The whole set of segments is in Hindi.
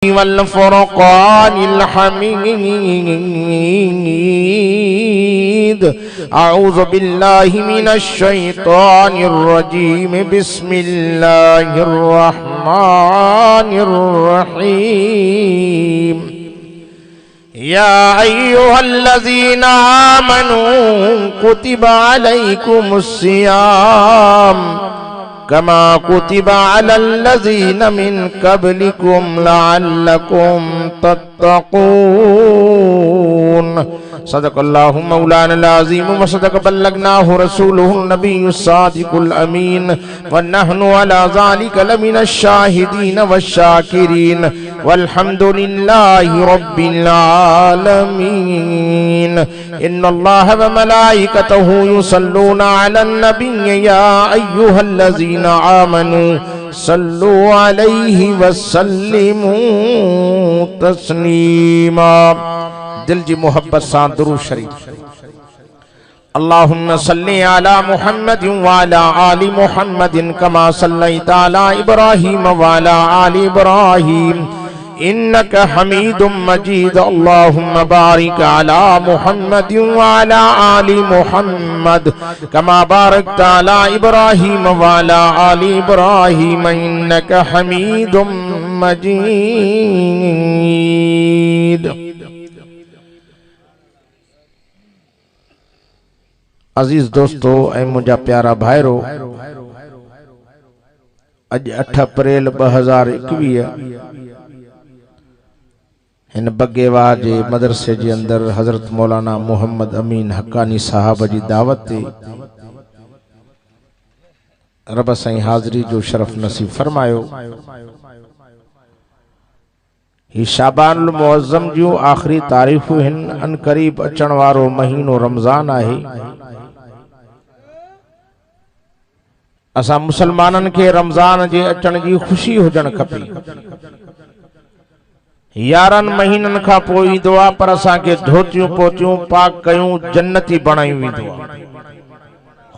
वल्फुरक़ानिल हमीद। अऊज़ु बिल्लाहि मिनश शैतानिर रजीम। बिस्मिल्लाहिर रहमानिर रहीम। या अय्युहल्लज़ीना आमनू कुतिबा अलैकुमुस्सियाम कमा कुतिबा अलल्लज़ीना मिन क़ब्लिकुम लअल्लकुम तत्तक़ून। सदक़ल्लाहु मौलानाल अज़ीम व सदक़ बल्लगनाहु रसूलुहुन नबियुस सादिकुल अमीन व नहनु अला ज़ालिका लमिनश शाहिदीन वश्शाकिरीन वल्हम्दुलिल्लाहि रब्बिल आलमीन। इन्नल्लाहा व मलाइकतहु युसल्लूना अलन नबिय्यि या अय्युहल्लज़ीना आमनू सल्लु अलैहि वसल्लिमू तस्लीमा। दिल जी मोहब्बत सां दुरूद शरीफ। अल्लाहुम्मा सल्लि अला मुहम्मदिन व अला आलि मुहम्मदिन कमा सल्लैता अला इब्राहीम व अला आलि इब्राहीम इन्नका हमीदुम मजीद। अल्लाहुम्मा बारिक अला मुहम्मदिन व अला आलि मुहम्मद कमा बारकता अला इब्राहीम व अला आलि इब्राहीम इन्नका हमीदुम मजीद। अजीज दोस्तों ऐं मुझा प्यारा भाइरो, अज 8 अप्रैल 2021 इन बगेवा जे मदरसे जे अंदर हजरत मौलाना मोहम्मद अमीन हक्कानी साहब जी दावत ते रब साईं हाज़री जो शरफ नसीब फरमायो। ही शाबानुल मुअज़्ज़म जो आखिरी तारीफ़ हिन। अन करीब अचण वारो महीनो रमज़ान आहे। असा मुसलमानन के रमज़ान जे अचण जी खुशी हुजण खपे। 11 महीनन का पोइ ईंदो आहे, पर असा के धोतियूं पोतियूं पाक कयूं जन्नती बणायूं वेंदो आहे।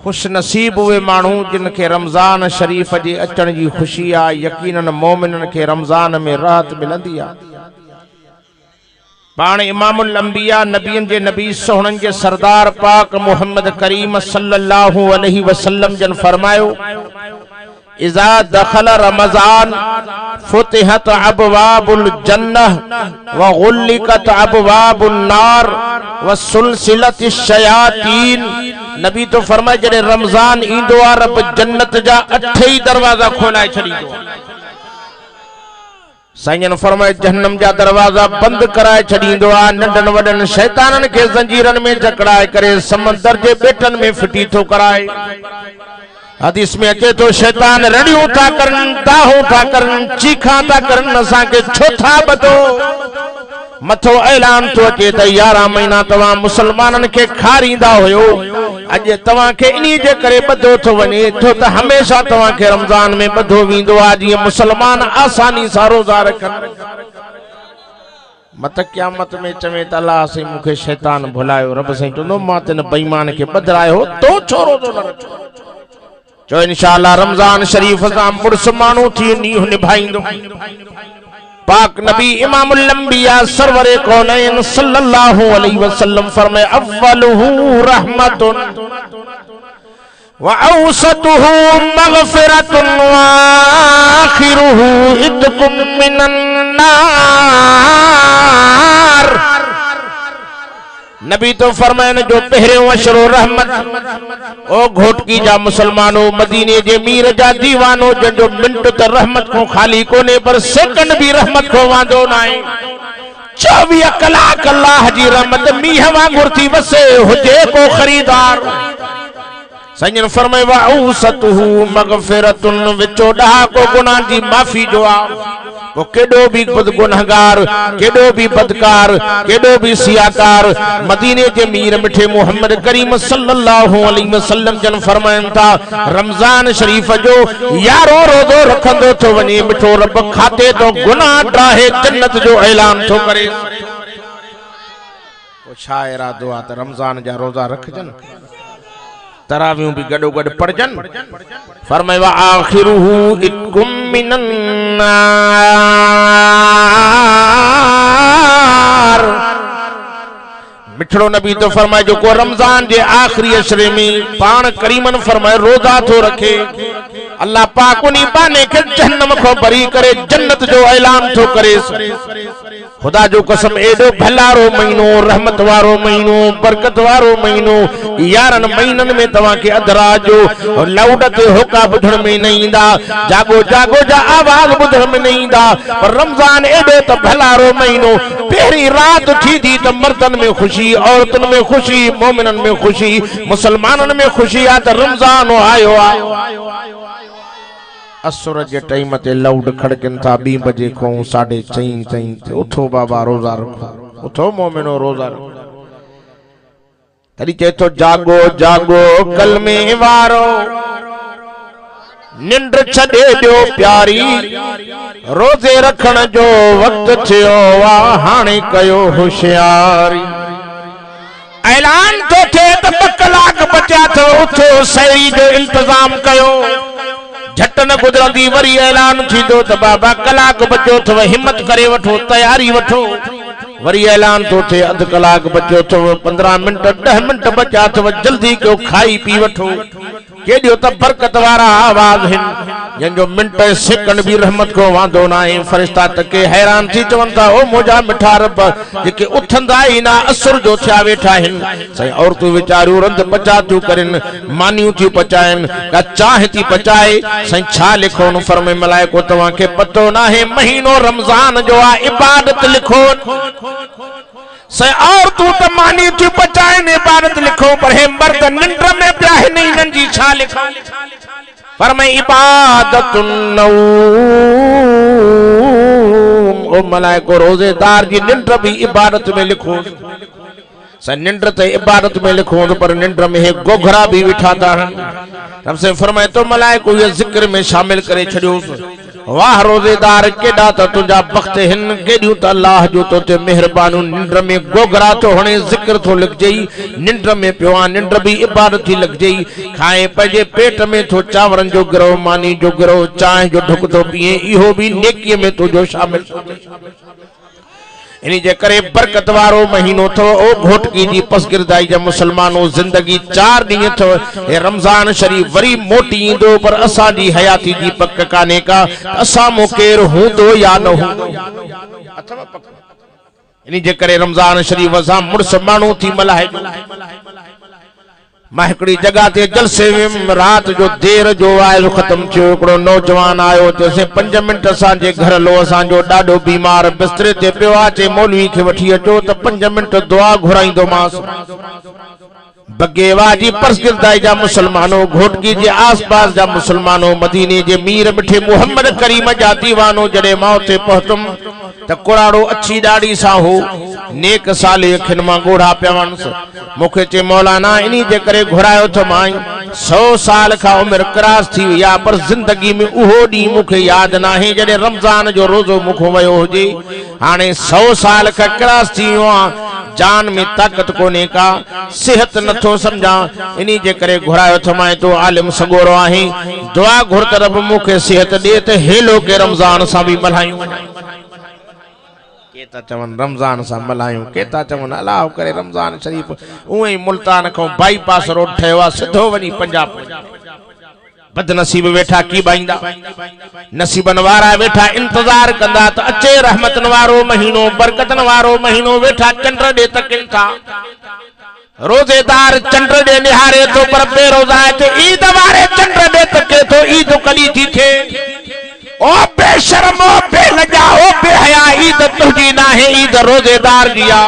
खुश नसीब उहे माण्हू जिन के रमज़ान शरीफ जे अचण जी खुशी आहे। यकीनन मोमिनन के रमज़ान में राहत मिलंदी आहे। पाण इमामुल अंबिया नबियन जे नबी सोहणन जे सरदार पाक मोहम्मद करीम सल्लल्लाहु अलैहि वसल्लम जन फरमायो, इज़ा दखल रमज़ान फुतिहत अबवाबुल जन्नह व गुल्लिकत अबवाबुन नार व सुलसिलतिश शयातीन। नबी तो फरमाए जॾहिं रमज़ान ईंदो आहे रब जन्नत जा 8 ही दरवाजा खोलाए छॾींदो आहे। साईं फरमाए जहन्नम जा दरवाजा बंद कराए छॾींदो आहे। नंढन वॾन शैतानन के जंजीरन में जकड़ाए करे समंदर जे बेटन में फिटी थो कराए। हदीस में अचे तो शैतान रड़ियूं था करन, दाहूं था करन, चीखा था करन, असा के छो था बदो। मथो ऐलान तो अचे त 11 महीना तव्हां मुसलमानन के खारींदा हुयो। अज तव्हां के इन्ही जे करे बदो थो वने तो त हमेशा तव्हां के रमज़ान में बदो वेंदो आहे। जीअं मुसलमान आसानी सां रोज़ा रखन। मत क़यामत में चवे त अल्लाह से मूंखे शैतान भुलायो। रब साईं चवंदो मां तिन बेईमान के बदरायो, तो छो रोज़ो न रखो। जो इंशाअल्लाह रमज़ान शरीफ सां मुड़स माण्हू थी नींह निभाईंदो। पाक नबी इमामुल अंबिया सरवरे कौनैन सल्लल्लाहु अलैहि वसल्लम फरमाए, अव्वलुहु रहमतुन व औसतुहु मग़फ़िरतुन व आखिरुहु इत्क़ुम मिनन नार। नबी तो फरमाइन जो पहिरियों अशरो रहमत ओ घोटकी जा मुसलमानो, मदीने जे मीर जा दीवानो, जो मिनट त रहमत को खाली कोने पर सेकंड भी रहमत को वांदो ना है। 24 कलाक अल्लाह जी रहमत मीह वांगुर थी वसे हुजे को खरीदार। साईं फरमाए वा औसतुहु मग़फ़िरतुन, विचो ॾहा को गुनाह जी माफ़ी जो आ। वो केडो भी गुनहगार, केडो भी बदकार, केडो भी सियाकार मदीने के मीर मिठे मोहम्मद करीम सल्लल्लाहु अलैहि वसल्लम जन फरमाइन था, रमजान शरीफ जो 11 रोज़ो रखंदो तो वने मिठो रब खाते तो गुनाह ॾाहे जन्नत जो ऐलान तो करे। तो छा इरादो आ त रमजान जा रोज़ा रखजन, तरावियों भी गडो गड पढ़जन। फरमाया आखिरुहु इत्कुम मिनन नार। मिठड़ो नबी तो फरमाए जो को रमजान जे आखिरी अशरे में पान करीमन फरमाए रोजा तो रखे अल्लाह पाक उन्हीं बाने के जहन्नम को बरी करे जन्नत जो ऐलान तो करे। खुदा जो कसम एडो भलारो महीनो रहमत वारो महीनो बरकत वारो महीनो 11 महीनन में तवा के अधरा जो लाउड ते होका बुधण में नहीं इंदा जागो जागो जा आवाज बुधण में नहीं इंदा पर रमजान एडो तो भलारो महीनो पहरी रात थी दी तो मर्दन में खुशी औरतन में खुशी मोमिनन में खुशी मुसलमानन में खुशी आ तो रमजान आयो असुर जे टाइम ते लाउड खड़कन था 2 बजे को 4:30 ताईं उठो बाबा रोजा रखो उठो मोमिनो रोजा रखो तरी चे तो जागो जागो कलमे वारो निंड छड़े दियो प्यारी रोजे रखण जो वक्त थियो वा हाणे कयो होशियारी ऐलान तो थे तो 2 कलाक बचा तो उठो सही जो इंतजाम कयो झट न गुजरंदी वरी ऐलान थी दो तो बाबा कलाक बचो तो हिम्मत करे वठो तैयारी वठो वरी ऐलान तो थे अध कलाक बचो तो 15 मिनट 10 मिनट बचा तो जल्दी क्यों खाई पी वठो केडियो त बरकत वारा आवाज हिन जंजो मिनट सेकंड भी रहमत को वांदो ना है फरिश्ता तक हैरान थी चवन था ओ मोजा मिठा रब जेके उठंदा ही ना असुर जो छा वेठा हिन सही औरतू विचारू रंद पचा तू करिन मानियूं थी पचाइन का चाह थी पचाए सही छा लिखो न फरमे मलाइको तवा के पतो ना है महीनो रमजान जो आ इबादत लिखो से और तू तो मानी थी पचाए ने इबादत लिखो पर है मर्द निंद्र में प्याहे नहीं नंजी छा लिखो पर मैं इबादतुन नऊम ओ मलाइको रोजेदार की निंद्र भी इबादत में लिखो स निंद्र ते इबादत में लिखो पर निंद्र में है गोघरा भी बिठा था तब से फरमाए तो मलाइको ये जिक्र में शामिल करे छड़ियो वाह रोजेदार केडा तो तुझा बख्त हिन केडियो त अल्लाह जो तो ते मेहरबान निंद्र में गोगरा तो हणे जिक्र तो लग जई निंद्र में पिवा निंद्र भी इबादत ही लग जई खाए पजे पेट में तो चावरन जो गिरो मानी जो गिरो चाय जो ढुक तो पिए इहो भी नेकी में तो जो शामिल इन्हीं जे करे बरकत वारो महीनो थो ओ घोटकी जी पसगिरदाई जा मुसलमानो जिंदगी 4 ॾींहं थो ए रमजान शरीफ वरी मोटी इंदो पर असा जी हयाती जी पक काने का असा मो केर हूंदो या न हूंदो अथवा पक इन्हीं जे करे रमजान शरीफ असा मुर्स मानू थी मलाए महकड़ी जगह ते जलसे में रात जो देर जो आयो खत्म थियो एकड़ो नौजवान आयो ते से 5 मिनट असा जे घर लो असा जो डाडो बीमार बिस्तरे ते पियो आचे मौलवी के वठी अचो तो 5 मिनट दुआ घुराइंदो मास बगेवा जी परसगिरदाई जा मुसलमानो घोटकी जे आसपास जा मुसलमानो मदीने जे मीर मिठे मोहम्मद करीम जा दीवानो जड़े मौत पहुतम त कुराड़ो अच्छी दाढ़ी सा हो नेक साले अखिन मां गोड़ा पियावन मुखे चे मौलाना इन्हीं जे करे घुरायो तो माई 100 साल का उम्र क्रॉस थी या पर जिंदगी में उहो डी मुखे याद ना है जड़े रमजान जो रोजो मुखो वयो होजे हाने 100 साल का क्रॉस थी जान में ताकत कोने का सेहत नथो समझा इन्हीं जे करे घुरायो थमाए तो आलिम सगोरो आहे दुआ घुर तरफ मुखे सेहत दे ते हेलो के रमजान सा भी मल्हायूं केता चवन रमजान सा मल्हायूं केता चवन अल्लाह करे रमजान शरीफ उई मुल्तान को बाईपास रोड ठयो सिधो वनी पंजाब बदनसीब वेठा की बाइंदा नसीबन वारा वेठा इंतजार कंदा त अचे रहमतन वारो महीनो बरकतन वारो महीनो वेठा चंद्र दे तकिन था रोजेदार चंद्र दे निहारे तो पर बेरोजा के ईद वारे चंद्र दे तके तो ईद कली थी थे ओ बेशर्म ओ बेलजा ओ बेहया ईद तुझी ना है ईद रोजेदार जिया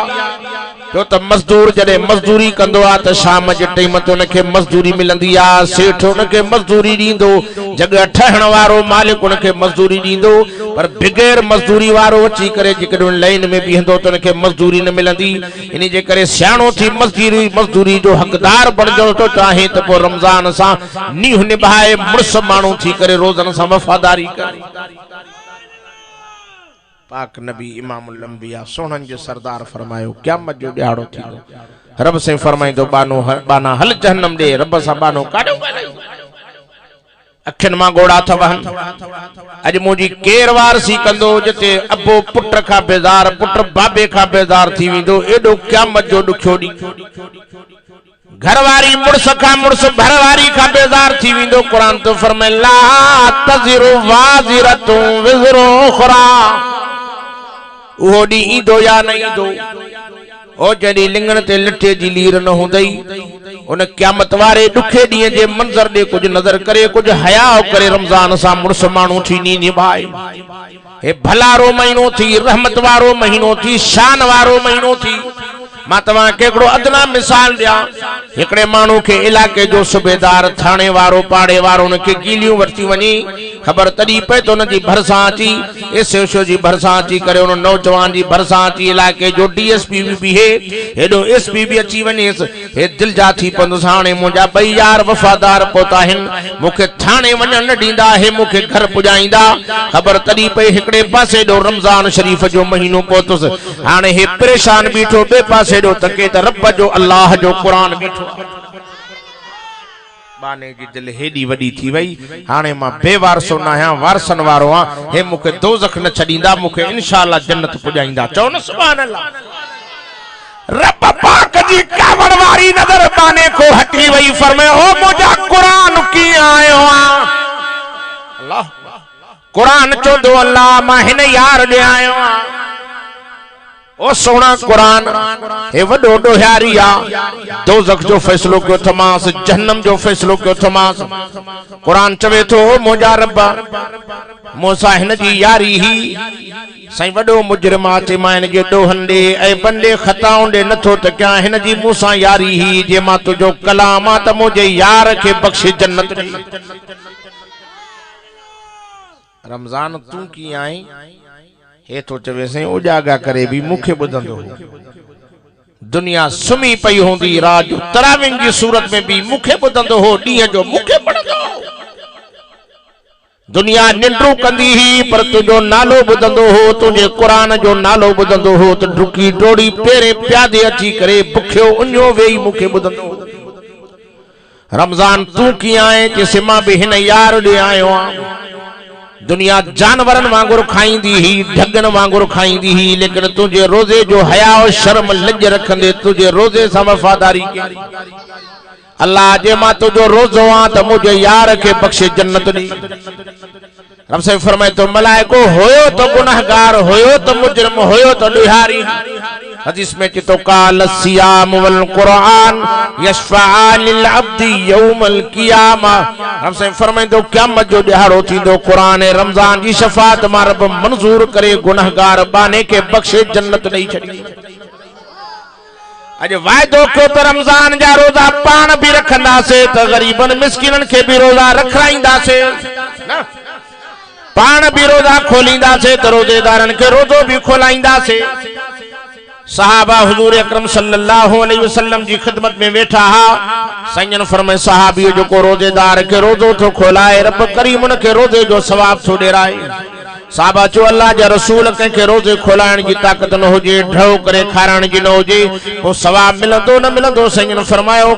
तो त मजदूर जडे मजदूरी कंदो आ त शाम जे टाइम तो नखे मजदूरी मिलंदी आ सेठ उनके मजदूरी दींदो जगह ठहण वारो मालिक उनके मजदूरी दींदो पर बगैर मजदूरी वारो अची करे जेकॾहिं लाइन में बीहंदो तो उनके मजदूरी न मिलंदी इन्हीं जे करे सियाणो थी मजदूरी जो हकदार बणजो तो चाहे त पो रमजान सा नीह निभाए मुर्स माण्हू थी करे रोज़न सा वफादारी करे पाक नबी इमामुल अंबिया सोहन जो सरदार फरमायो क़यामत जो ॾियारो थींदो रब से फरमाइंदो बाना हल जहन्नम दे रब सा बानो काढो अखिन मां गोड़ा था वहन अज मुझी केर वारसी कंदो जिते अबो पुट का बेजार पुट बाबे का बेजार थी विंदो एडो क़यामत जो दुखियो डी घरवारी मुड़स का मुड़स भरवारी का बेजार थी विंदो कुरान तो फरमाए ला तज़िरु वाज़िरतु विज़्र उख़रा वो डी ईंदो या न ईंदो ओ जड़ी लिंगण ते लठे जी लीर न हुंदई उन क़यामत वारे दुखे डी जे मंजर दे कुछ नजर करे कुछ हया करे रमजान सा मुड़स मानू थी नी निभाए हे भलारो महीनो थी रहमत वारो महीनो थी शान वारो महीनो थी मां तवा केकड़ो अदना मिसाल दिया एकड़े मानू के इलाके जो सूबेदार थाने वारो पाड़े वारो उनके गीलियों वरती वनी खबर तड़ी पे तो नदी भरसा अची एसओ जी भरसा अची करे उन नौजवान जी भरसा अची इलाके जो डीएसपी भी है हेडो एसपी भी अची वने हे दिल जा थी पंद साणे मुजा बई यार वफादार पोता हिन मुखे थाने वणन न दींदा है मुखे घर पुजाइंदा खबर तड़ी पे एकड़े पासे दो रमजान शरीफ जो महीनो पोतुस हाने हे परेशान बीठो बे पासे दो तके त रब जो अल्लाह जो कुरान बीठो बाने जी दिल हेडी वडी थी वई हाने मां बेवारसो ना हां वारसन वारो हां हे मुखे दोज़ख न छडींदा मुखे इंशाअल्लाह जन्नत पुजाइंदा चओ न सुभान अल्लाह रब पाक जी कावड़ वारी नजर बाने को हटी वई फरमाए ओ मुजा कुरान की आयो अल्लाह कुरान चो दो अल्लाह मां हिन यार दे आयो ओ सोना कुरान हे वडो डोहारी आ दोज़ख जो फैसलो क्यों थमास जहन्नम जो फैसलो क्यों थमास कुरान चवे तो मुजा रब मूसा हिन जी यारी ही सई वडो मुजरिम आचे मां जे डोहन दे ए बंदे खताउं दे नथो त क्या हिन जी मूसा यारी ही जे मां तुजो कलाम आ त मुझे यार के बख्शे जन्नत दे रमजान तू की आई हे तो चवे से उजागा करे भी मुखे बुधंदो दुनिया सुमी पई होंदी रात जो तरावीन की सूरत में भी मुखे बुधंदो हो डी जो मुखे पढ़ंदो दुनिया निंड्रू कंदी ही पर तुझो नालो बुधंदो हो तुझे कुरान जो नालो बुधंदो हो तो डुकी डोड़ी पेरे प्यादे अची करे भुखियो उन्यो वेई मुखे बुधंदो रमजान तू की आए कि सिमा भी हिन यार दे आयो दुनिया जानवरन वांगुर खाईंदी ही ढगन वांगुर खाईंदी ही लेकिन तुझे रोजे जो हया और शर्म लज रखंदे तुझे रोजे सा वफादारी के अल्लाह जे मां तुझो रोजो आ त मुझे यार के बख्शे जन्नत दी रब से फरमाए तो मलाइको होयो तो गुनाहगार होयो तो मुजरिम होयो तो दुहारी हदीस में चितो काल सियाम वल कुरान यशफाअ लिल अब्दी यौमल क़ियामा हम से फरमाए तो क़यामत जो दिहाड़ो थींदो कुरान रमजान जी शफाअत मां रब मंजूर करे गुनाहगार बाने के बख्शे जन्नत ॾेई छॾी अज वायदो को तो रमजान जा रोजा पान भी रखंदासे तो गरीबन मिस्किनन के भी रोजा रखाईंदासे ना पान भी रोजा खोलींदासे तो रोजेदारन के रोजो भी खोलाईंदासे सहाबा हुजूर अकरम सल्लल्लाहु अलैहि वसल्लम जी खिदमत में वेठा हा संजन फरमाए सहाबी जो को रोजेदार के रोजो तो खोलाए रब करीम उन के रोजे जो सवाब तो डेराए साहबा चो अल्लाह जा रसूल के रोजे खोलाइण जी ताकत न होजे ढो करे खाराइण जी न होजे वो सवाब मिलंदो न मिलंदो संजन फरमायो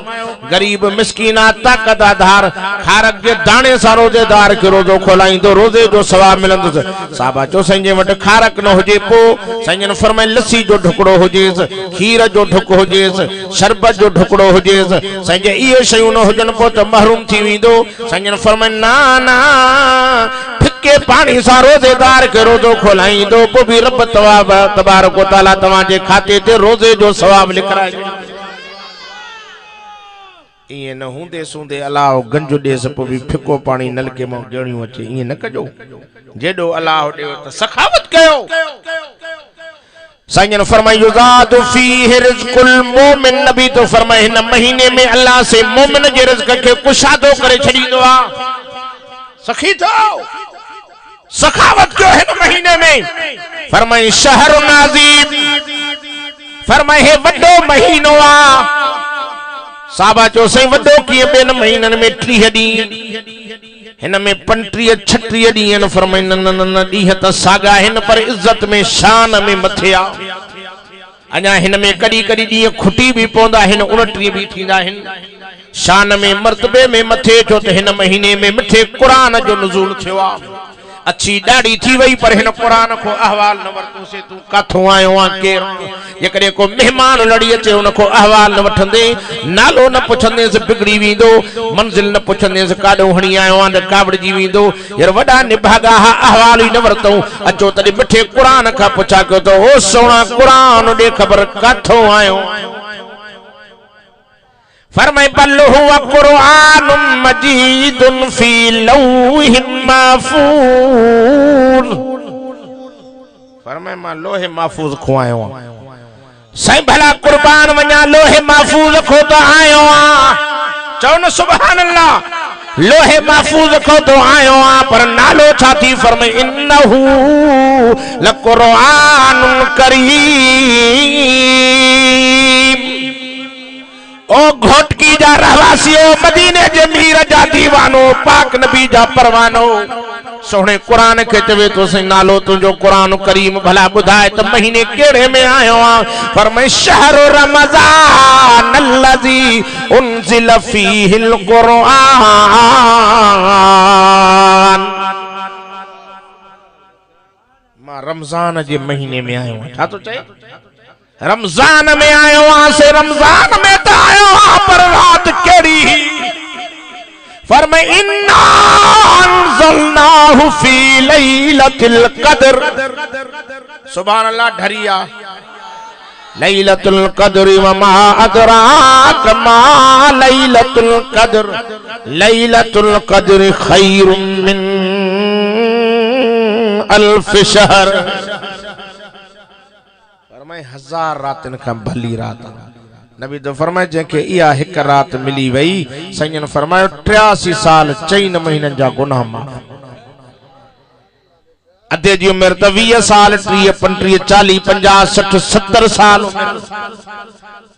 गरीब मिस्कीना ताकत आधार खारक के दाने सा रोजेदार के रोजो खोलाइंदो रोजे जो सवाब मिलंदो साहबा चो संजे वट खारक न होजे पो संजन फरमाए लस्सी जो ढुकड़ो होजेस खीर जो ढुक होजेस शरबत जो ढुकड़ो होजेस संजे ये शयूं न होजन पो त महरूम थी विंदो संजन फरमाए ना ना के पानी सा रोजेदार के रोजो खोलाई दो को भी रब तबारक व तआला तवाजे खाते ते रोजे जो सवाब लिखराए ये न हुंदे सुंदे अल्लाह गंजो दे सपो भी फिको पानी नलके में जणियो अचे ये न कजो जेडो अल्लाह दे त सखावत कयो संजन फरमाए युजादु फीहि रिज़्कुल मोमिन नबी तो फरमाए न महीने में अल्लाह से मोमिन जे रिज़्क के कुशादो करे छडींदो आ सखी तो सखावत क्यों है महीने में फरमाए शहर नाज़ीम फरमाए है वड्डो महीनो आ साबा चो सही वड्डो की बेन महीनन में 30 डी हिन में 35 36 डी न फरमाए न डी त सागा हिन पर इज्जत में शान में मथे आ अना हिन में कडी कडी डी खुटी भी पोंदा हिन 29 भी थींदा हिन शान में मर्तबे में मथे छो त हिन महीने में मिठे कुरान जो नुज़ूल थियो आ। अच्छी दाढ़ी थी वही पर हिन कुरान को अहवाल न वरतो से तू काथों आयो आ केर जेकरे को मेहमान लड़ी अचे उन को अहवाल न वठंदे नालो न पुछंदे से बिगड़ी वींदो मंजिल न पुछंदे से काडो हणी आयो आ न कावड़जी वींदो यार वडा निभागा अहवाल ही न वरतो अचो तडे मिठे कुरान का पुछा कयो तो ओ सोना कुरान दे खबर काथों आयो। फरमाए बल हुआ कुरान मजीदुन फी लौहिम महफूज। फरमाए मां लोहे महफूज खो आयो सही भला कुर्बान वञा लोहे महफूज खो तो आयो आ। चओ न सुभान अल्लाह लोहे महफूज खो तो आयो आ पर नालो छा थी। फरमाए इन्नहू लकुरानुन करीम। ओ घोटकी जा रहवासियों मदीने जे मीर जा दीवानो पाक नबी जा परवानो सोहणे कुरान के चवे तो से नालो तुझो कुरान करीम भला बुधाए त महीने केड़े में आयो आ। फरमाए शहर रमजान अल्लज़ी उनज़िल फीहिल कुरान। मां रमजान जे महीने में आयो आ। छा तो चए रमजान में आयो आ से रमजान में तो आयो आ पर रात केड़ी। फरमाए इन्ना अंज़लनाहु फी लैलतिल क़द्र। सुभान अल्लाह ढरिया लैलतुल क़द्र व मा अदराक मा लैलतुल क़द्र। लैलतुल क़द्र खैरुम मिन अल्फ शहर। फरमाए 1000 रातन का भली रात। नबी तो फरमाए जेके इया एक रात मिली वई सैयन फरमायो 83 साल 4 महीनन जा गुनाह माफ। अधे जी उम्र तो 20 साल 30 35 40 50 60 70 साल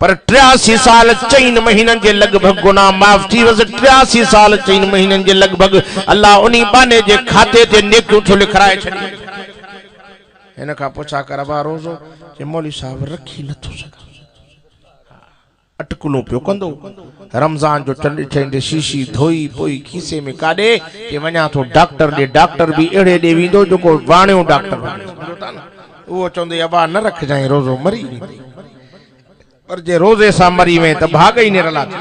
पर 83 साल 4 महीनन के लगभग गुनाह माफ थी। वस 83 साल 4 महीनन के लगभग अल्लाह उन्हीं बाने जे खाते ते नेकियूं थो लिखराए छड़ी। इन का पुछा कर बा रोजो जे मौली साहब रखी न थो सका अटकलो पियो कंदो रमजान जो चंड चंड शीशी धोई पोई खीसे में काडे के वणा तो डॉक्टर दे डॉक्टर भी एड़े दे विंदो जो को वाणियो डॉक्टर वो चंदे अबा न रख जाए रोजो मरी पर जे रोजे सा मरी में त भाग ही निरला थी।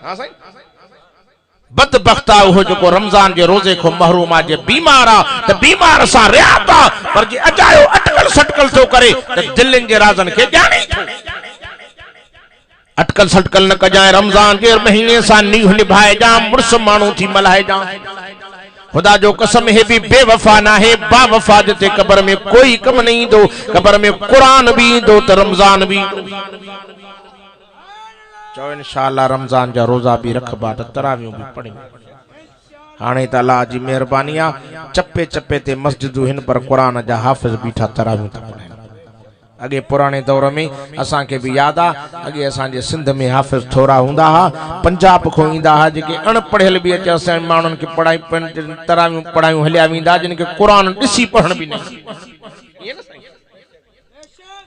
हां सही बदबख्ता हो जो को रमजान के रोजे को महरूम आ जे बीमार आ त बीमार सा रियाता पर जे अजायो अटकल सटकल तो करे त दिलन जे राजन के जाने अटकल सटकल न कजाए रमजान के महीने सा निभाए जा मुर्स मानू थी मलाए जा। खुदा जो कसम है भी बेवफा ना है बावफा जते कब्र में कोई कम नहीं दो कब्र में कुरान भी दो तो रमजान भी दो। चो इंशाअल्लाह रमजान जा रोजा भी रखबा त तरावियों भी पढ़ी। हाने त अल्लाह जी मेहरबानी आ चप्पे चप्पे ते मस्जिदू हिन पर कुरान जा हाफिज बीठा तरावियों त पढ़े। अगे पुराने दौर में असा के भी याद आ अगे असा जे सिंध में हाफिज थोड़ा हुंदा हा पंजाब खो इंदा हा जेके अनपढ़ियल भी अचे असा मानन के पढ़ाई तरावियों पढ़ायूं हलिया विंदा जिन के कुरान दिसी पढ़न भी नहीं।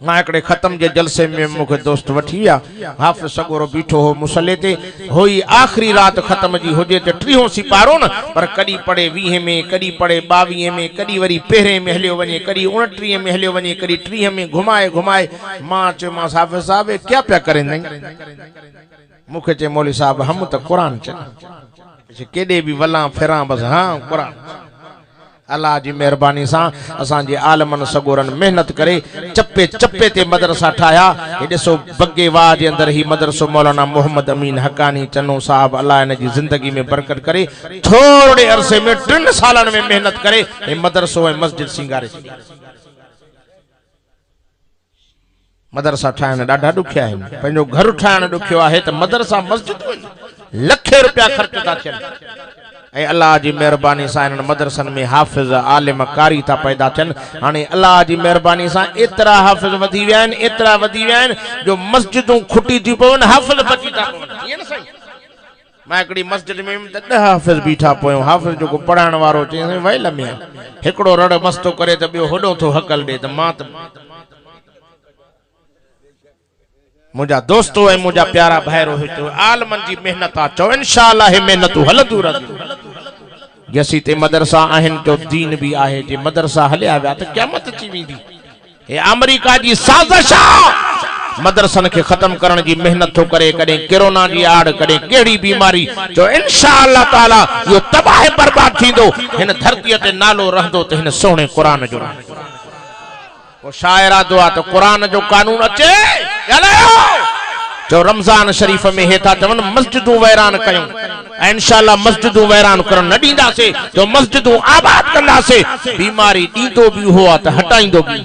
मां एकड़े खत्म के जलसे में मुखे दोस्त वठी विया हाफिज सगोरो बीठो हो मुसल्ले ते होई आखिरी रात खत्म जी होजे ते 3 सिपारो न पर कदी पड़े 20 में कदी पड़े 22 में कदी वरी पहरे में हलियो वने कदी 29 में हलियो वने कदी 30 में घुमाए घुमाए मां चे मां हाफिज साहब क्या क्या करें मुखे चे मौली साहब हम तो कुरान चे केडे भी वला फेरा बस हां कुरान। अल्लाह जी मेहरबानी सा असा जे आलमन सगोरन मेहनत करे चप्पे चप्पे ते मदरसा ठाया। ये दसो बग्गे वाह जे अंदर ही मदरसो मौलाना मोहम्मद अमीन हकानी चन्नो साहब अल्लाह इन जी जिंदगी में बरकत करे। थोड़े अरसे में 3 सालन में मेहनत करे ये मदरसो ए मस्जिद सिंगारे। मदरसा ठाहिण ॾाढा ॾुखिया आहिनि पंहिंजो घर ठाहिण ॾुखियो आहे त मदरसा मस्जिद लखे रुपया ख़र्च था थियनि। अल्लाह जी मेहरबानी से इन मदरसन में हाफिज आलिम कारी था पैदा थियन। हाने अल्लाह जी मेहरबानी से एतरा हाफिज वधी विया आहिनि एतरा वधी विया आहिनि जो मस्जिदूं खुटी थी पवन हाफिज बची था पवन। ये न सही मैं एकड़ी मस्जिद में 10 हाफिज बीठा पयो हाफिज जो को पढ़ाइण वारो चई वई लम्या एकड़ो रड़ मस्तो करे त बियो होडो थो हकल दे त मां त मुझा दोस्तों है मुझा प्यारा भाईरो तो आलमन जी मेहनत आ चो इंशाअल्लाह हे मेहनत हलंदू रहंदी जैसी ते मदरसा आहिन तो दीन भी आहे जे मदरसा हलिया विया त क़यामत अची वेंदी हे अमेरिका जी साज़िश मदरसन के खत्म करण की मेहनत तो करे कदे कोरोना की आड़ कदे केड़ी बीमारी जो इंशाअल्लाह ताला यो तबाह बर्बाद थींदो हिन धरती ते नालो रहंदो त हिन सोने कुरान जो वो शायरा दुआ तो कुरान जो कानून अचे ॻाल्हायो जो रमजान शरीफ में हेठा चवन मस्जिदूं वैरान कयूं इंशाअल्लाह मस्जिदूं वैरान करण न दींदासे जो मस्जिदूं आबाद कंदासे बीमारी दींदो भी हुआ त हटाइंदो भी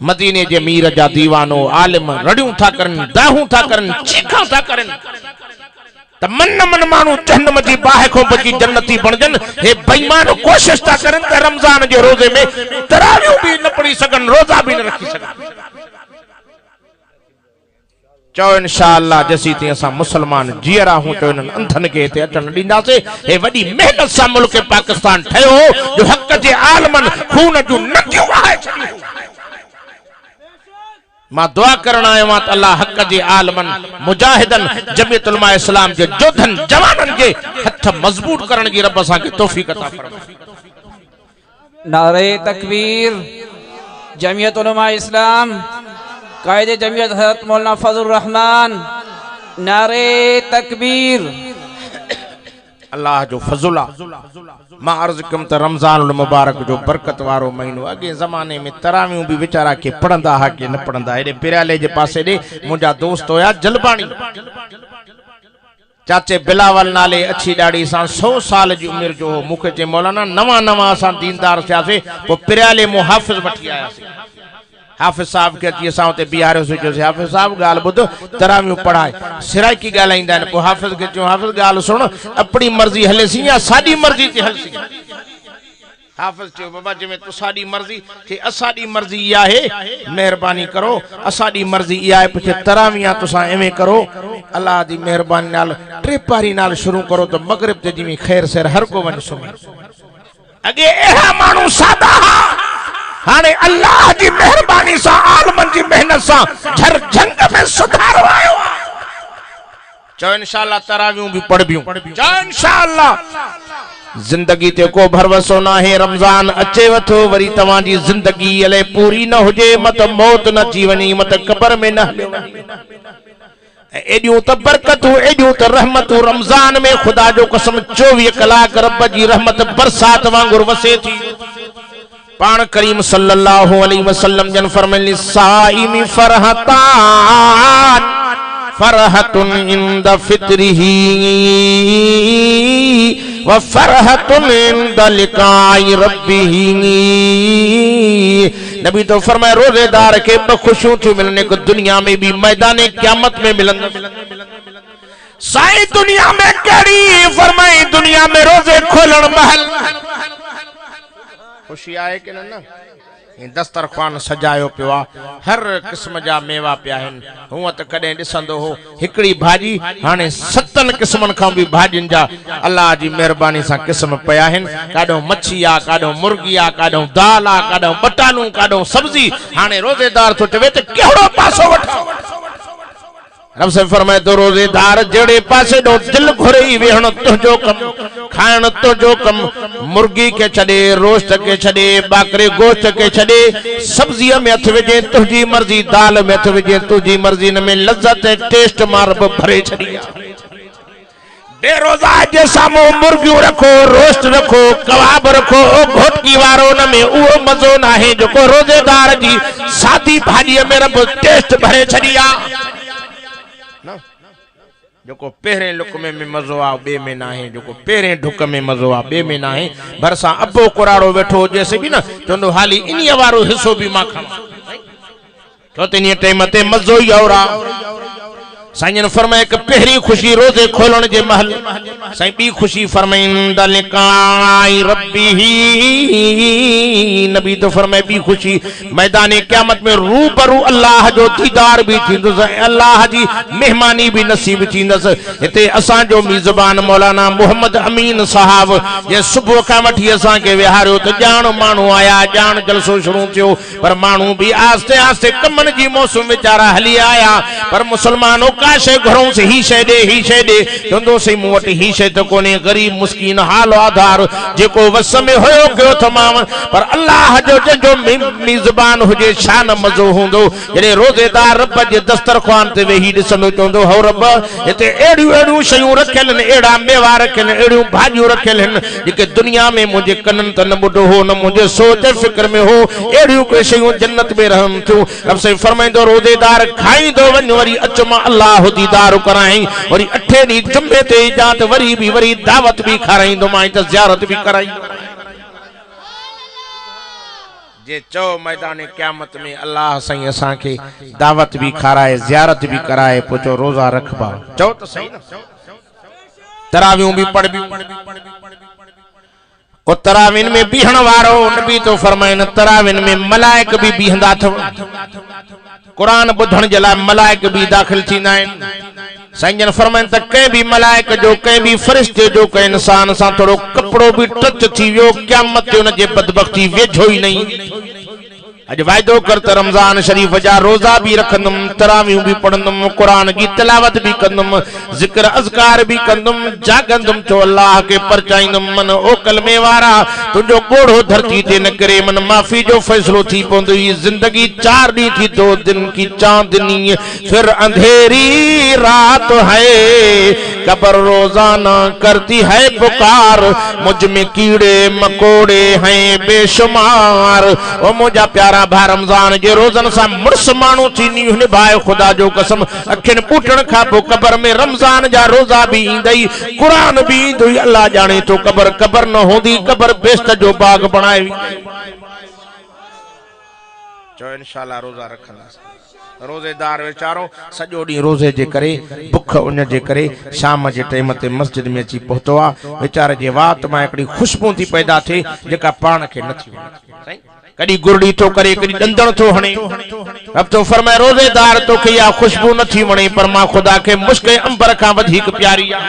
मदीने जे मीर जा दीवानो आलिम रड़ियूं था करन दाहूं था करन चीखा था करन त मन मन मानू जहन्नम जी बाह को बची जन्नती बनजन हे बेईमान कोशिश था करन त रमजान जे रोजे में तरावियों भी न पढ़ी सकन रोजा भी न रखी सकन चो इंशाअल्लाह जसी ते असा मुसलमान जीरा हूं तो इन अंधन के ते अचन दींदासे हे वडी मेहनत सा मुल्क पाकिस्तान ठयो जो हक जे आलमन खून जो नदियों आहे छडी मां दुआ करण आयो मां अल्लाह हक जे आलमन मुजाहिदन जमीयत उलमा इस्लाम जे जोधन जवानन के हथ मजबूत करण की रब असा के तौफीक अता फरमाए नारे तकबीर जमीयत उलमा इस्लाम कायदे जमीयत हज़रत मौलाना फजलुर रहमान नारे तकबीर अल्लाह जो फजुला मां अर्ज कम त रमजान मुबारक जो बरकत वारो महीनो अगे जमाने में तरावियों भी बेचारा के पढ़ंदा हा के न पढ़ंदा एडे पिराले जे पासे दे मुजा दोस्त होया जलबाणी चाचे बिलावल नाले अच्छी डाड़ी सा 100 साल की उम्र जो मुखे चे मौलाना नवा नवा सा दीनदार थियासे पो पिराले मुहाफिज वठी आया से हाफिज साहब के अची असां उते बिहारियो से जो हाफिज साहब गाल बुध तरावियों पढ़ाए सिराई की गालाइंदा ने पो हाफिज के जो हाफिज गाल सुन अपनी मर्जी हले सी या साडी मर्जी ते हल सी हाफिज जो बाबा जिमें तो साडी मर्जी के असाडी मर्जी या है मेहरबानी करो असाडी मर्जी या है पछे तरावियां तुसा एवे करो अल्लाह दी मेहरबानी नाल ट्रिपारी नाल शुरू करो तो मगरिब ते जिमी खैर से हर को वन सुमे अगे एहा मानू सादा हाने अल्लाह की मेहरबानी सा आलमन की मेहनत सा झर जंग में सुधार आयो चो इंशाअल्लाह तरावियों भी पढ़बियूं चो इंशाअल्लाह जिंदगी ते को भरवसो ना है रमजान अचे वथो वरी तवां जी जिंदगी अले पूरी न होजे मत मौत न जीवनी मत कब्र में न एडियो त बरकतू एडियो त रहमतू रमजान में खुदा जो कसम 24 कलाक रब जी रहमत बरसात वांगुर वसे थी पान करीम सल्लल्लाहु अलैहि वसल्लम जन फरमाइली साइमी फरहतान फरहतुन इंद फित्रिही व फरहतुन इंद लिकाई रब्बिही नबी तो फरमाए रोजेदार के खुशियों थी मिलने को दुनिया में भी मैदान क़यामत में मिलन साई दुनिया में कड़ी फरमाई दुनिया में रोजे खोलन महल खुशी आए कि न दस्तरखान सजायो पियो हर किस्म जा मेवा पिया हुआ तो कदे दिसंदो हो हिकड़ी भाजी हाने 7 किस्मन का भी भाजिन जा अल्लाह जी मेहरबानी सा किस्म पिया काडो मच्छी आ काडो मुर्गी आ काडो दाल आ काडो बटानू काडो सब्जी हाने रोजेदार तो चवे तो केड़ो पासो वठो रब से फरमाए तो रोजेदार जड़े पासे दो दिल घुरे वेहण तुझो कम खाण तुझो कम मुर्गी के छड़े रोस्ट के छड़े बाकरे गोश्त के छड़े सब्जी में हथ विझे तुझी मर्जी दाल में हथ विझे तुझी मर्जी न में लज्जत टेस्ट मार भरे छड़िया बेरोजा जे सामो मुर्गियों रखो रोस्ट रखो कबाब रखो घोटकी वारो न में वो मजो ना है जो को रोजेदार जी सादी भाजी में रब टेस्ट भरे छड़िया जो को पहरे लुकमे में मजो आ बे में ना है जो को पहरे ढुक में मजो आ बे में ना है भरसा अबो कुराड़ो बैठो जैसे भी ना तो हाली इन्हीं वारो हिस्सो भी मां खा तो तेनी टाइम ते मजो ही औरा साईं फरमाए कि पहली खुशी रोजे खोलण जे महल साईं बी खुशी फरमाइंदा लिकाई रब्बी नबी तो फरमाए बी खुशी मैदान क़यामत में रूबरू अल्लाह जो दीदार भी थींदुस अल्लाह जी मेहमानी भी नसीब थींदस। हिते असां जो मेज़बान मौलाना मोहम्मद अमीन साहब ये सुबह का वठी असां के विहारियो तो जान मानू आया जान जलसो शुरू थियो पर मानू भी आस्ते आस्ते कमन जी मौसम बेचारा हली आया पर मुसलमानों का शे घरों से ही शे दे चंदो से मुंह वटि ही शे तो कोने गरीब मुस्किन हाल आधार जेको वस में होयो कयो तमाम पर अल्लाह जो जो मेज़बान हुजे शान मजो हुंदो जड़े रोजेदार रब जे दस्तरखान ते वेही दिसंदो चंदो हो रब इते एड़ियूं शयूं रखियल एड़ा मेवा रखियल एड़ियूं भाजियूं रखियल जेके दुनिया में मुझे कनन त न बुढो हो न मुझे सोच फिक्र में हो एड़ियूं के शयूं जन्नत में रहन थियो। रब से फरमाइंदो रोजेदार खाइंदो वञ वरी अच मां अल्लाह दीदार कराई वरी अठे दी जुम्मे ते इजात वरी दावत भी खाराइंदो मां त ज़ियारत भी कराइंदो जे चो मैदान क़यामत में अल्लाह सही असां के दावत भी खाराए ज़ियारत भी कराए पोचो रोजा रखबा चो तो सही न तरावियों भी पढ़ भी ओ तराविन में बीहण वारो नबी तो फरमाइन तराविन में मलाइक भी बीहंदा थ कुरान बुधण जला मलाइक भी दाखिल थींदा आहिनि। साईं फरमाइन त कंहिं भी मलाइक जो कंहिं भी फरिश्ते जो कंहिं इंसान सां थोड़ो कपड़ो भी टच थी वियो क़यामत ते उन जे बदबख्ती वेझो ही नहीं। अज वायदो कर त रमजान शरीफ जा रोजा भी रखंदुम तरावियूं भी पढ़ंदुम कुरान की तिलावत भी कंदुम जिक्र अज़कार भी कंदुम जागंदुम तो अल्लाह के परचाइंदुम मन ओ कलमे वारा तुझो गोढ़ो धरती ते न करे मन माफी जो फैसलो थी पवंदो ये जिंदगी 4 दी थी 2 दिन की चांदनी फिर अंधेरी रात है कब्र रोजाना करती है पुकार मुझ में कीड़े मकोड़े हैं बेशुमार ओ मुझा प्यारा भा रमजान जे रोजन सा मुर्स मानू थीनी निभाए खुदा जो कसम अखिन पुटण खा पो कब्र में रमजान जा रोजा भी इंदई कुरान भी इंदई अल्लाह जाने तो कब्र न होंदी कब्र बेश्त जो बाग बनाए जो इंशाल्लाह रोजा रखंदा रोजेदार वेचारो सजो डी रोजे जे करे भुख उन जे करे शाम जे टाइम ते मस्जिद में अची पहुतो आ वेचारे जे वात में एकड़ी खुशबू थी पैदा थे जेका पाण के नथी सही कड़ी गुरडी तो करे कड़ी दंदण तो हणे अब तो फरमाए रोजेदार तो के या खुशबू नथी वणे पर मां खुदा के मुश्क अंबर का वधिक प्यारी आ।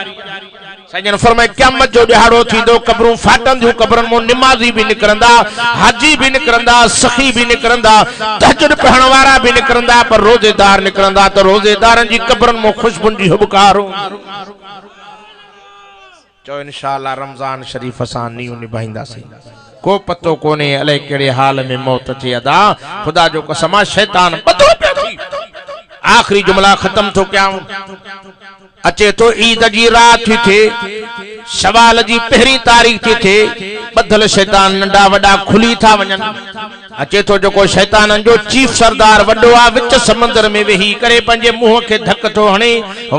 साईं फरमाए क़यामत जो ॾिहाड़ो थींदो कब्रूं फाटंदियूं कब्रनि मां निमाज़ी भी निकरंदा हाजी भी निकरंदा सखी भी निकरंदा तहज्जुद पढ़ण वारा भी निकरंदा पर रोजेदार निकरंदा तो रोजेदारनि जी कब्रनि मां खुशबुनि जी हुबकार चो इंशाअल्लाह रमजान शरीफ असां नींव निभाईंदासीं को पतो कोने अले केड़े हाल में मौत थी अदा खुदा जो कसम शैतान बदो पे थी आखिरी जुमला खत्म तो क्या अचे तो ईद जी रात थी थे शवाल जी पहरी तारीख थी थे बदल शैतान नंढा वडा खुली था वजन अचे तो जो शैतान जो चीफ सरदार वडो आ विच समंदर में वेही करे पंजे मुंह के धक तो हणे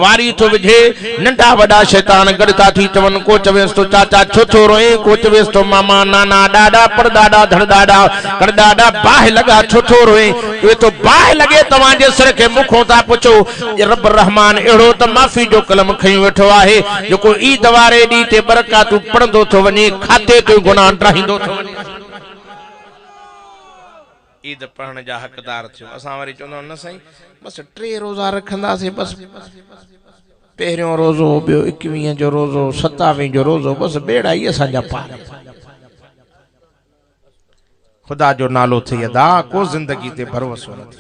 वारी तो विझे नंढा वडा शैतान गड़ता थी चवन को चवेस तो चाचा छो छो रोए को चवेस तो मामा नाना डाडा परदाडा धड़दाडा करदाडा बाह लगा छो छो रोए वे तो बाह लगे तवा जे सर के मुखों ता पुछो रब रहमान एड़ो त माफी जो कलम खई वेठो आहे जो ईद वारे डी ते बरकातू पढ़ंदो तो वने खाते तो गुनाह ड्राहिंदो तो वने ईद पढ़ने जा हकदार थियो असां वरी चवंदा न सही बस 3 रोजा रखंदासीं बस पहिरियों रोजो बियो 21 जो रोजो 27 जो रोजो बस बेड़ा ही असां जा पार खुदा जो नालो थी अदा को जिंदगी ते भरोसो न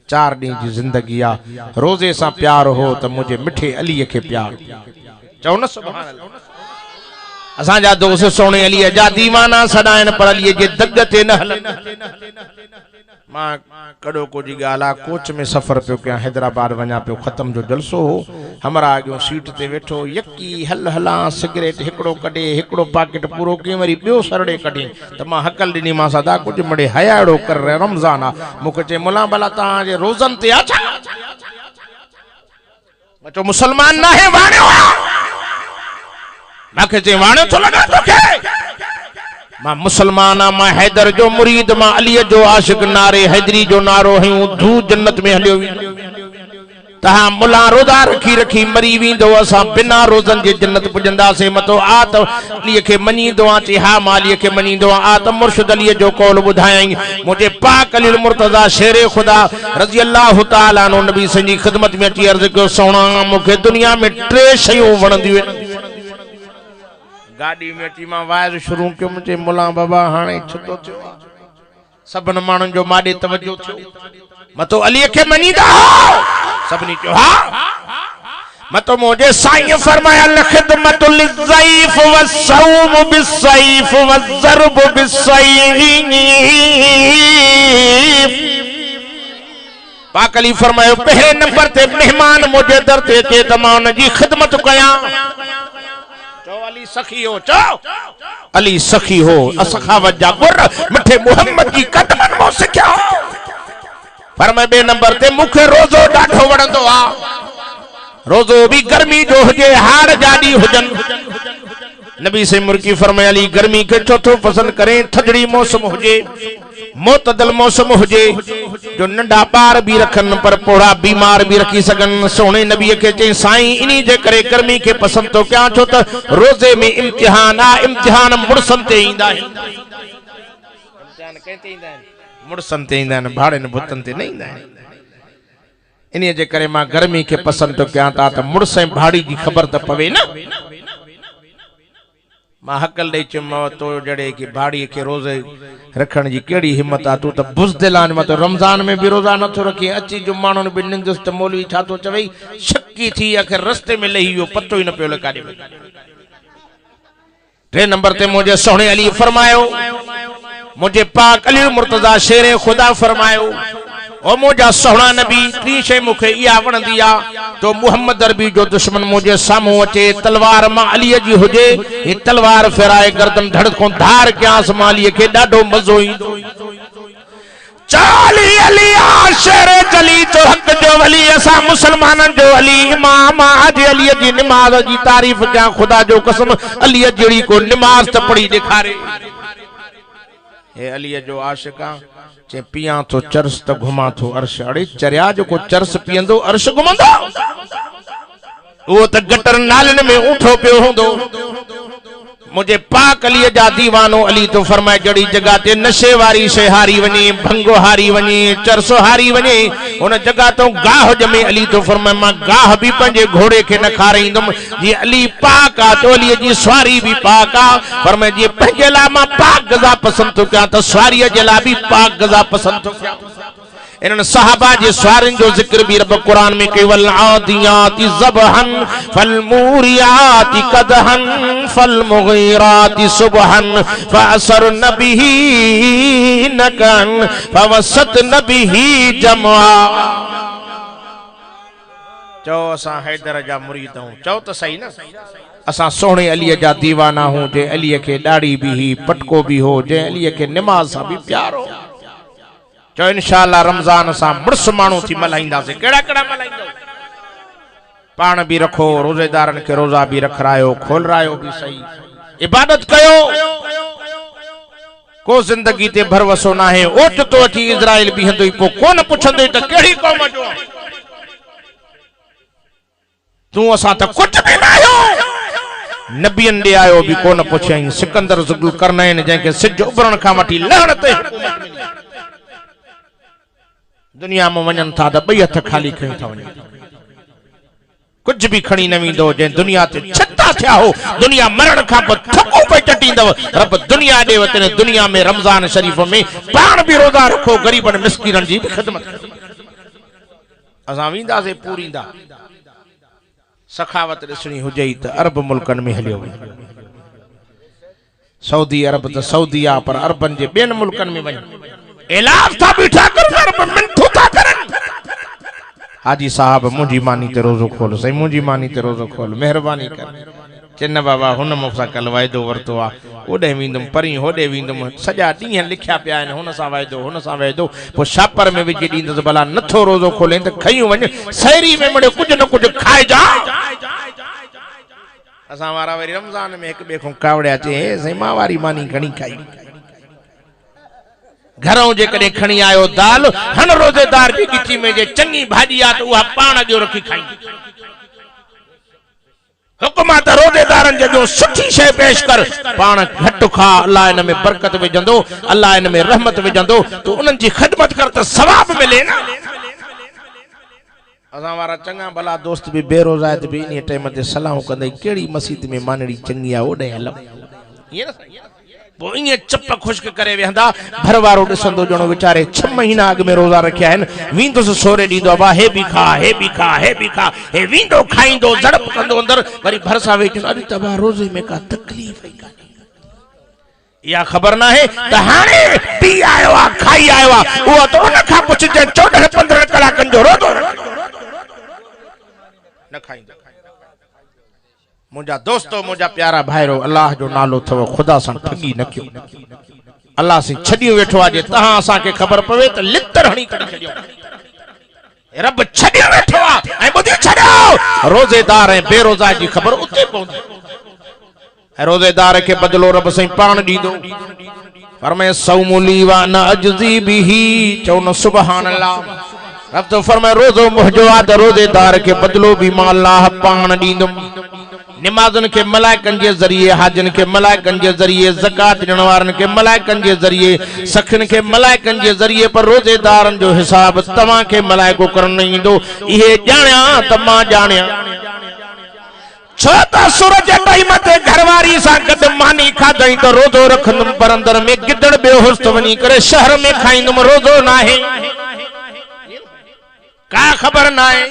4 ॾींहं जी जिंदगी आ रोजे सां प्यार हो त मुझे मिठे अली के प्यार चओ न सुभान अल्लाह असां जा दोस्त सोने अली जा दीवाना सदाइन पर अली जे दग ते न हल मां कड़ो को जी गाला कोच में सफर पे क्या हैदराबाद वना पे खत्म जो जलसो हो हमरा आगे सीट ते बैठो यकी हल हला सिगरेट हिकड़ो कढे हिकड़ो पैकेट पूरो के वरी बियो सरड़े कढे त मां हकल दिनी मां सदा कुछ मड़े हयाड़ो कर रमजान आ मुके चे मुला भला ता जे रोजन ते अच्छा बचो मुसलमान ना है वाणो माके चे वाणो तो लगा तोके मां मुसलमान मां हैदर जो मुरीद मां अली जो आशिक नारे हैदरी जो नारो हूं धू जन्नत में हलियो तहां मुला रोज़ा रखी रखी मरी वेंदो असां बिना रोज़न जे जन्नत पुजंदासीं मतो आ त अलीअ खे मञींदो आ चई हा मां अलीअ खे मञींदो आ त मुर्शिद अलीअ जो कौल ॿुधायईं मुंहिंजे पाक अली मुर्तज़ा शेरे ख़ुदा रज़ी अल्लाह तआला अन्हु नबी संजी ख़िदमत में अची अर्ज़ कयो सोना मूंखे दुनिया में 3 शयूं वणंदियूं आहिनि गाड़ी में अची मां वाइज़ शुरू कयो मुंहिंजे मुला बाबा हाणे छुतो थियो सभिनि माण्हुनि जो माॾे तवजो थियो मतो अलीअ खे मञींदा सबनी चो हा मतो मुझे साईं फरमाया लखदमत लिज़ईफ वस्सौम बिस्सैफ वज़्ज़रब बिस्सैफ पाक अली फरमायो पहले नंबर ते मेहमान मुझे दर ते अचे त मां उन जी खिदमत कयां चो अली सखी हो चो अली सखी हो असखावत जा गुर मिठे मोहम्मद जी कदमन मो सिखिया पर मैं बे नंबर ते मुखे रोज़ो ॾाढो वणंदो आ रोज़ो भी गर्मी जो हुजे हाड़ जाडी हुजन नबी से मुर्की फरमाया अली गर्मी के चौथो पसंद करें थधड़ी मौसम हुजे मोतदल मौसम हुजे जो नंढा ॿार भी रखन पर पोड़ा बीमार भी रखी सकन सोने नबी के चई साईं इनी जे करे गर्मी के पसंद तो क्या छो त रोज़े में इम्तिहान आ इम्तिहान मुड़सन ते ईंदा आहिनि इम्तिहान कहते ईंदा आहिनि मुड़सन ते ईंदा आहिनि भाड़े भुतन ते न ईंदा आहिनि इन्हीअ जे करे मां गर्मी के पसंद तो कयां था त मुड़स ऐं भाड़ी जी ख़बर त पवे न मां हकल ॾेई चयुमि तो जड़े की भाड़ी के रोज़े रखण जी कहिड़ी हिम्मत आहे तूं त बुज़दिल आहिनि मां त रमज़ान में भी रोज़ा नथो रखी अची जो माण्हुनि बि निंदुसि त मौलवी छा थो चवई शक्की थी आख़िर रस्ते में लही वियो पतो ई न पियो लॻाॾे 3 नंबर ते मुंहिंजे सोहणे अली फरमायो मुझे पाक अली मुर्तज़ा शेरे खुदा फरमायो ओ मुझा सोहना नबी 3 शे मुखे या वणंदी आ तो मुहम्मद अरबी जो दुश्मन मुझे सामू अचे तलवार मां अली जी हुजे ये तलवार फेराए गर्दन धड़को धार क्यांस मां अली के ॾाढो मज़ो ईंदो चाली अली आशर जली जो हक जो वली असा मुसलमानन जो अली इमाम आज अली जी नमाज जी तारीफ क्या खुदा जो कसम अली जड़ी को नमाज त पढ़ी दिखारे हे अली जो आशिका चे पिया तो चरस त घुमा तो अर्श अड़े चरिया जो को चरस पियंदो अर्श घुमंदो वो त गटर नालन में उठो पियो होंदो मुझे पाक अली जा दीवानो अली तो फरमाए जड़ी जगह ते नशे वारी शे हारी वनी भंगो हारी वनी चरसो हारी वनी उन जगह तो गाह जमे अली तो फरमाए मां गाह भी पंजे घोड़े के न खारींदम जी अली पाक आ तो अली जी सवारी भी पाक आ फरमाए जी पंजे ला मां पाक गजा पसंद तो क्या तो सवारी जे ला भी पाक गजा पसंद तो क्या इन सहाबा जे सवारन जो जिक्र भी रब कुरान में केवल आदियाति ज़बहन फल मूरियाति कदहन फल मुगीराति सुबहन फअसर नबिही नकन फवसत नबिही जमा चो असा हैदर जा मुरीद हूं चो तो सही ना असा सोहणे अली जा दीवाना हूं जे अली के दाढ़ी भी ही पटको भी हो जे अली के नमाज सा भी प्यार हो जो इंशाअल्लाह रमजान सा मुड़स मानू थी मल्हाईंदासीं केड़ा केड़ा मल्हाईंदो पान भी रखो रोजेदारन के रोजा भी रख रायो खोल रायो भी सही इबादत कयो को जिंदगी ते भरवसो ना है ओट तो अची इजराइल भी हंदो पो कोन पुछंदो त केड़ी कौम जो तू असा त कुछ भी ना आयो नबियन दे आयो भी कोन पुछई सिकंदर जुल करनैन जेके सिज उबरण का मटी लहण ते दुनिया में वजन था त 2 हथ खाली खणी था वजन कुछ भी खणी न वींदो जे दुनिया ते छत्ता थिया हो दुनिया मरण का थको पे टटींदव रब दुनिया दे वतन दुनिया में रमजान शरीफ में पान भी रोजा रखो गरीबन मिस्किनन जी भी खिदमत असा वींदा से पूरींदा सखावत ॾिसणी हुजे त अरब मुल्कन में हलियो सऊदी अरब त सऊदी आ पर अरबन जे बेन मुल्कन में वञ इलाज था बीठा कर मिनटू था करन हाजी साहब मुंजी मानी ते रोजो खोल सही मुंजी मानी ते रोजो खोल मेहरबानी कर चिन्न बाबा हुन मुसा कल वायदो वरतो आ ओडे विंदम परी होडे विंदम सजा ॾींहं लिखिया पिया आहिनि हुन सां वायदो पो छापर में विझी ॾींदसि भला नथो रोजो खोले त खयूं वञ सैरी में मड़े कुछ न कुछ खाए जा असां वारा वरी रमजान में हिक ॿिए खां कावड़िया चे सही मां वारी मानी घणी खाई घरों जे कॾहिं खणी आयो दाल हन रोज़ेदार जी गिची में जे चङी भाॼी आहे त उहा पाण अॻियो रखी खाईंदी। हुकुम त रोज़ेदारनि जो सुठी शइ पेश कर पाण घटि खा अल्लाह इन में बरकत विझंदो अल्लाह इन में रहमत विझंदो तो उन्हनि जी ख़िदमत कर त सवाब मिले न। असां वारा चङा भला दोस्त बि बेरोज़ात बि इन टाइम ते सलाहूं कंदे कहिड़ी मस्जिद में मानड़ी चङी आहे ओॾे हलूं पोइ ईअं चप खुश्क करे वेहंदा घर वारो ॾिसंदो ॼणो वीचारे 6 महीना अॻु में रोज़ा रखिया आहिनि वींदुसि सोरे ॾींदो आहे हे बि खा हे बि खा हे बि खा हे वींदो खाईंदो झड़प कंदो अंदरि वरी भरिसां वेठी अॼु तव्हां रोज़े में का तकलीफ़ ई कान्हे इहा ख़बर न आहे त हाणे पी आयो आहे खाई आयो आहे उहो त उन खां पुछिजे 14-15 कलाकनि जो रोज़ो न खाईंदो। मुझा दोस्तों मुझा प्यारा भाईरो अल्लाह जो नालो थव खुदा सां ठगी न कयो अल्लाह से छडियो वेठो आहे तहां असां के खबर पवे त लितर हणी कढी छडियो रब छडियो वेठो आहे ऐं ॿुधी छडियो रोज़ेदार ऐं बेरोज़ा जी खबर उते पवंदी ऐं रोज़ेदार के बदलो रब साईं पाण ॾींदो फरमाए सौमुली व न अजज़ी बिही चओ न सुभान अल्लाह रब तो फरमाए रोज़ो मुंहिंजो आहे त रोज़ेदार के बदलो भी मां अल्लाह पाण ॾींदुमि। नमाज़न के मलाइकन के जरिए हाजन के मलाइकन के जरिए ज़कात ॾियण वारन के मलाइकन के जरिए सखन के मलाइकन के जरिए पर रोज़ेदारन जो हिसाब तव्हां के मलाइको करण ईंदो इहे ॼाणिया त मां ॼाणिया छो त सूरज टाइम ते घरवारी सां गॾु मानी खाधई त रोज़ो रखंदुमि पर अंदर में गिदड़ ॿियो हुस्त वञी करे शहर में खाईंदुमि रोज़ो न आहे का खबर ना है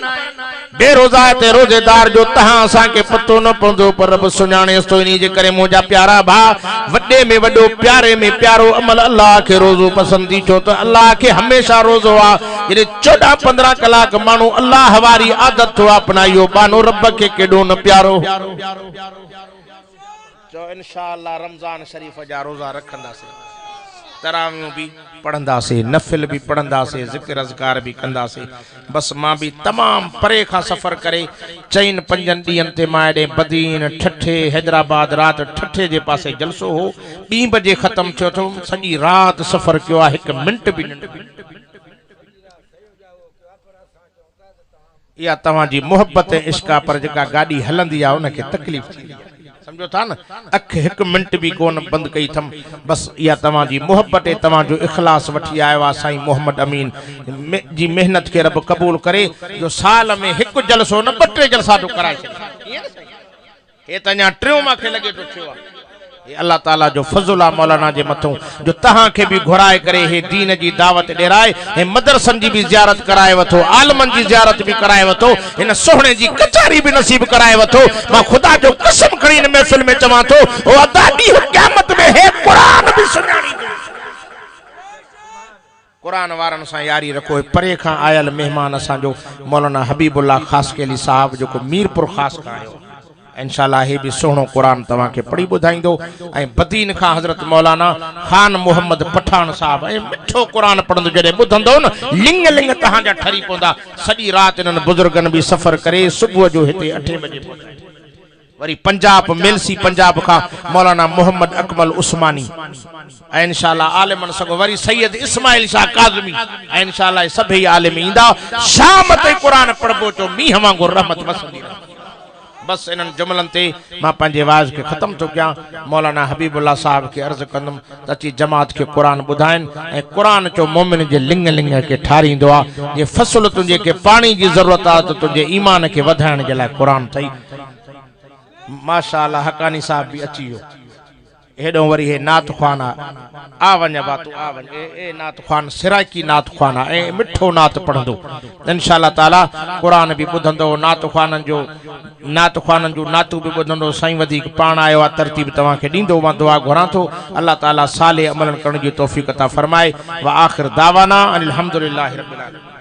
बेरोज़ा ते रोज़ेदार जो तहां असां के पतो न पवंदो पर रब सुञाणे तो इनी जे करे मुंहिंजा प्यारा भा वॾे में वॾो प्यारे में प्यारो अमल अल्लाह के रोज़ो पसंदी छो त अल्लाह के हमेशा रोज़ो आ जॾहिं 14-15 कलाक माण्हू अल्लाह वारी आदत थो अपनायो बानो रब के केॾो न प्यारो चो इंशाअल्लाह रमज़ान शरीफ जा रोज़ा रखंदासीं तरावियूं भी पढ़ंदासीं नफिल भी पढ़ंदासीं ज़िक्र अज़कार भी कंदासीं बस मां भी तमाम परे खां सफ़र करे 4-5 ॾींहंनि ते मां एॾे बदीन ठठे हैदराबाद रात ठठे जे पासे जलसो हो 2 बजे ख़त्म थियो तो सॼी रात सफ़र कयो आहे 1 मिंट भी न या तव्हां जी मोहब्बत इश्क पर जेका गाड़ी हलंदी आहे उनखे तकलीफ़ थी समझो था न अख 1 मिनट भी कोन बंद कई थम बस या तव्हां जी मोहब्बत तव्हां जो इखलास वठी आयो आहे साईं मोहम्मद अमीन जी मेहनत के रब कबूल करे जो साल में 1 जलसो न 2-3 जलसा तो कराए छे हे त अञा 3 मांखे लगे तो थियो आहे अल्लाह ताला जो फज़ल आ मौलाना जे मथों जो तहां के भी घुराए करे हे दीन जी दावत डेराए हे मदरसन जी भी ज़ियारत कराए वथो आलमन जी ज़ियारत भी कराए वथो इन सोहणे जी कचारी भी नसीब कराए वथो मां खुदा जो कसम खणी इन महफिल में चवां तो ओ अदादी क़यामत में हे कुरान भी सुञाणी कुरान वारन सां यारी रखो परे खां आयल मेहमान असां जो मौलाना हबीबुल्लाह खास केली साहब जो को मीरपुर खास का आयो इंशाअल्लाह हे भी सोहणो कुरान तव्हां के पढ़ी बुधाइंदो ऐं बदीन खां हजरत मौलाना खान मोहम्मद पठान साहब ऐं मिठो कुरान पढ़ंदो जॾहिं ॿुधंदो न लिंग लिंग तहां जा ठरी पवंदा सॼी रात इन्हनि बुजुर्गनि भी सफ़र करे सुबुह जो हिते 8 बजे वरी पंजाब मिलसी पंजाब का मौलाना मोहम्मद अकमल उस्मानी इंशाअल्लाह आलिमन सगो वरी सैयद इस्माइल शाह काज़मी इंशाअल्लाह सभई आलिम ईंदा शाम ते कुरान पढ़बो तो मींहं वांगुरु रहमत वसंदी बस इन जुमलन ते मां पंहिंजे वाज़ के खत्म तो क्या मौलाना हबीबुल्लाह साहब के अर्ज कंदम तची जमात के कुरान बुधाइन ए कुरान चो मोमिन जे लिंग लिंग के ठारींदो आ ये फसल तुझे के पानी की जरूरत आ तो तुझे ईमान के वधाइण जे लाइ कुरान थई माशाअल्लाह हकानी साहब भी अची वियो हेडो वरी हे नात ख़वाना आ वञ बातू आ वञ ए नात ख़वान सिराकी नात ख़वाना ए मिठो नात पढ़ंदो इंशाअल्लाह ताला कुरान भी ॿुधंदो नात ख़वानन जो नातू भी ॿुधंदो साईं वधीक पाण आयो आहे तरतीब तव्हां खे ॾींदो मां दुआ घुरां थो अल्लाह ताला साले अमलन करण जी तौफ़ीक़ अता फरमाए व आख़िर दावाना अनिल हम्दुलिल्लाहि रब्बिल आलमीन।